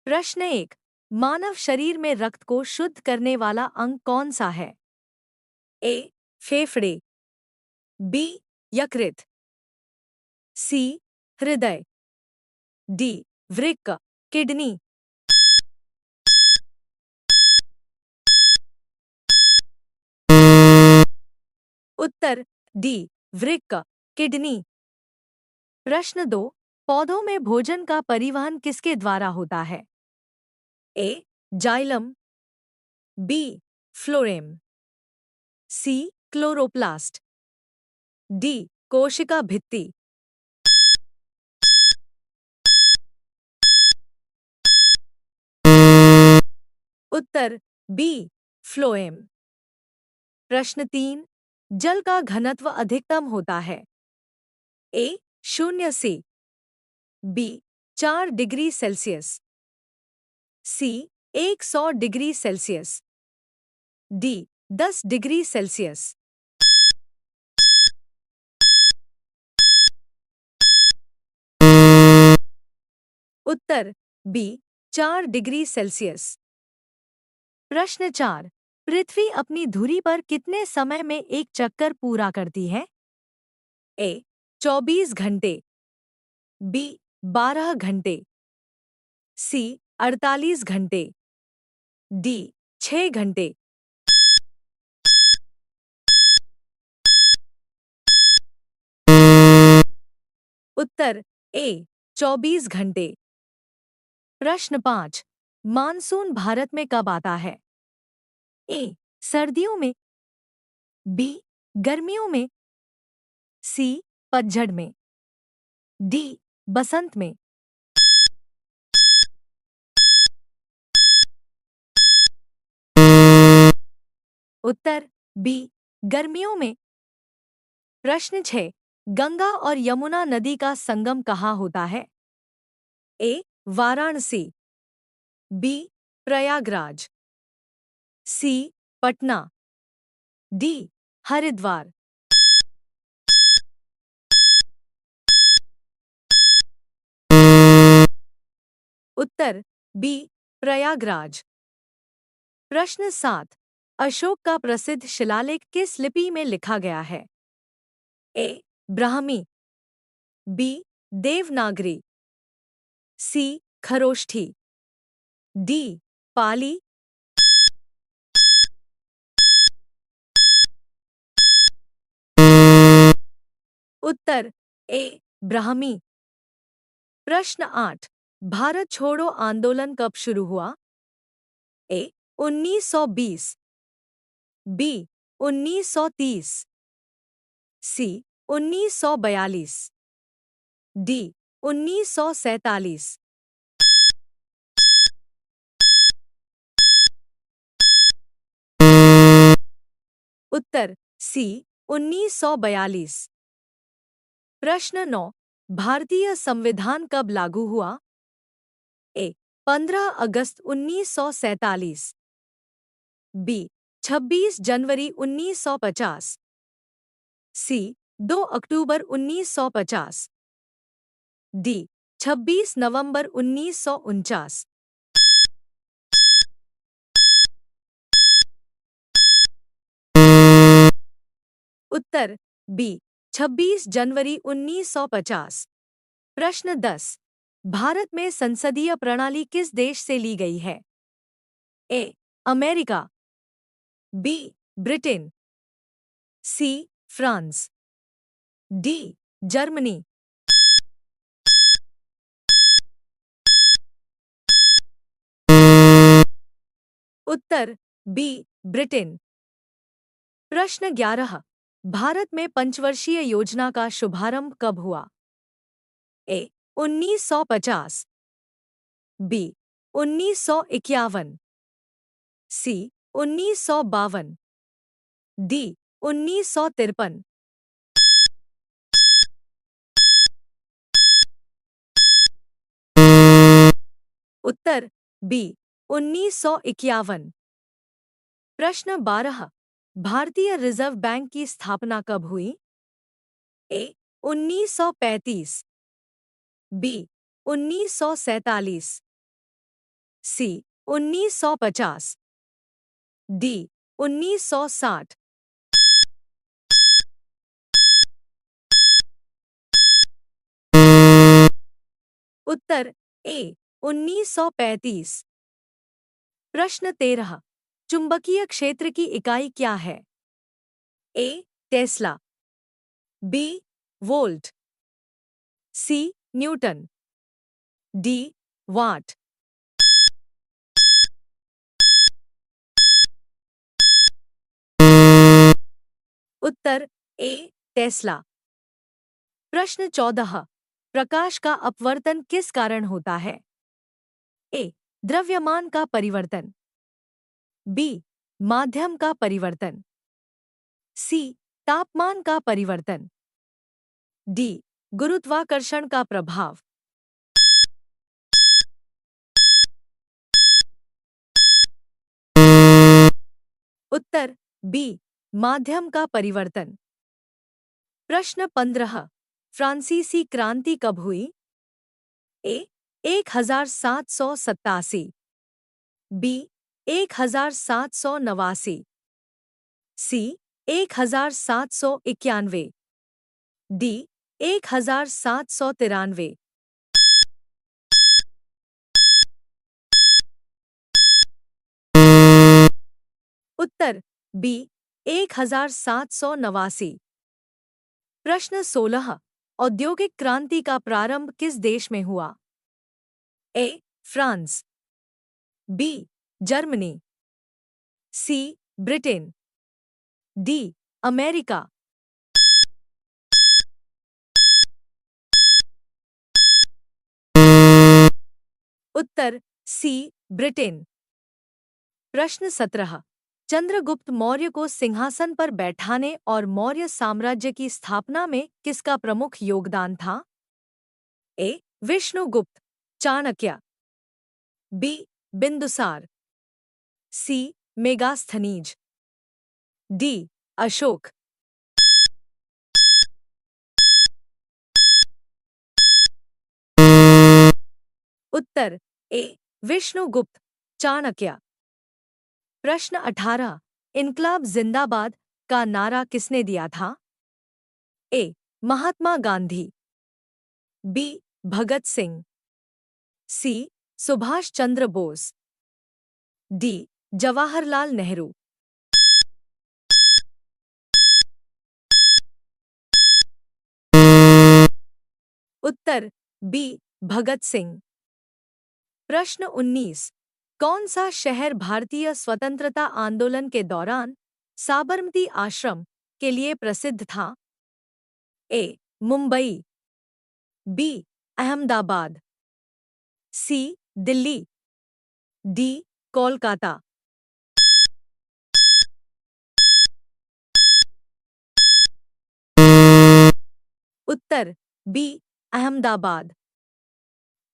प्रश्न 1। मानव शरीर में रक्त को शुद्ध करने वाला अंग कौन सा है? ए। फेफड़े। बी। यकृत। सी। हृदय। डी। वृक्क। किडनी। उत्तर डी। वृक्क। किडनी। प्रश्न 2। पौधों में भोजन का परिवहन किसके द्वारा होता है? ए। जाइलम। बी। फ्लोएम। सी। क्लोरोप्लास्ट। डी। कोशिका भित्ति। उत्तर बी। फ्लोएम। प्रश्न 3। जल का घनत्व अधिकतम होता है? ए। 0 से। B. 4 degree Celsius. C. 100 degree Celsius. D. 10 degree Celsius. उत्तर बी। 4 degree Celsius. प्रश्न 4। पृथ्वी अपनी धुरी पर कितने समय में एक चक्कर पूरा करती है? ए। 24 घंटे। बी। 12 घंटे। सी। 48 घंटे। डी। 6 घंटे। उत्तर ए। 24 घंटे। प्रश्न 5। मानसून भारत में कब आता है? ए। सर्दियों में। बी। गर्मियों में। सी। पतझड़ में। डी। बसंत में। उत्तर बी। गर्मियों में। प्रश्न 6। गंगा और यमुना नदी का संगम कहाँ होता है? ए। वाराणसी। बी। प्रयागराज। सी। पटना। डी। हरिद्वार। उत्तर बी। प्रयागराज। प्रश्न 7। अशोक का प्रसिद्ध शिलालेख किस लिपि में लिखा गया है? ए। ब्राह्मी। बी। देवनागरी। सी। खरोष्ठी। डी। पाली। उत्तर ए। ब्राह्मी। प्रश्न 8। भारत छोड़ो आंदोलन कब शुरू हुआ? ए। 1920। बी। 1930। सी। 1942। डी। 1947। उत्तर सी। 1942। प्रश्न 9। भारतीय संविधान कब लागू हुआ? ए। 15 अगस्त 1947। बी। 26 जनवरी 1950। सी। 2 अक्टूबर 1950। डी। 26 नवंबर 1949। उत्तर बी। 26 जनवरी 1950। प्रश्न 10। भारत में संसदीय प्रणाली किस देश से ली गई है? ए। अमेरिका। बी। ब्रिटेन। सी। फ्रांस। डी। जर्मनी। उत्तर बी। ब्रिटेन। प्रश्न 11। भारत में पंचवर्षीय योजना का शुभारंभ कब हुआ? ए। 1950। बी। 1951। सी। 1952। डी। 1953। उत्तर बी। 1951। प्रश्न 12। भारतीय रिजर्व बैंक की स्थापना कब हुई? ए। 1935। बी। 1947। सी 1950, डी 1960। उत्तर ए 1935। प्रश्न 13। चुंबकीय क्षेत्र की इकाई क्या है? ए टेस्ला, बी वोल्ट, सी न्यूटन, डी वाट। उत्तर ए टेस्ला। प्रश्न 14। प्रकाश का अपवर्तन किस कारण होता है? ए द्रव्यमान का परिवर्तन, बी माध्यम का परिवर्तन, सी तापमान का परिवर्तन, डी गुरुत्वाकर्षण का प्रभाव। उत्तर बी माध्यम का परिवर्तन। प्रश्न 15। फ्रांसीसी क्रांति कब हुई? ए 1787, बी 1789, सी 1791, डी 1793। उत्तर बी 1789। प्रश्न 16। औद्योगिक क्रांति का प्रारंभ किस देश में हुआ? A France, B Germany, C Britain, D America. उत्तर सी ब्रिटेन। प्रश्न 17। चंद्रगुप्त मौर्य को सिंहासन पर बैठाने और मौर्य साम्राज्य की स्थापना में किसका प्रमुख योगदान था? ए विष्णुगुप्त, चाणक्य, बी बिंदुसार, सी मेगास्थनीज, डी अशोक। उत्तर ए विष्णुगुप्त, चाणक्य। प्रश्न 18। इनकलाब जिंदाबाद का नारा किसने दिया था? ए महात्मा गांधी, बी भगत सिंह, सी सुभाष चंद्र बोस, डी जवाहरलाल नेहरू। उत्तर बी भगत सिंह। प्रश्न 19। कौन सा शहर भारतीय स्वतंत्रता आंदोलन के दौरान साबरमती आश्रम के लिए प्रसिद्ध था? ए मुंबई, बी अहमदाबाद, सी दिल्ली, डी कोलकाता। उत्तर बी अहमदाबाद।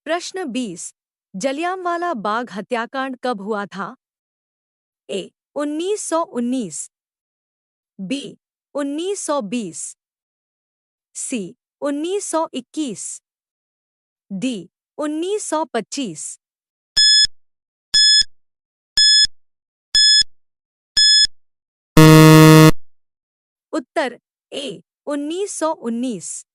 प्रश्न 20। जलियांवाला बाग हत्याकांड कब हुआ था? ए 1919, बी 1920, सी 1921, डी 1925। उत्तर ए 1919।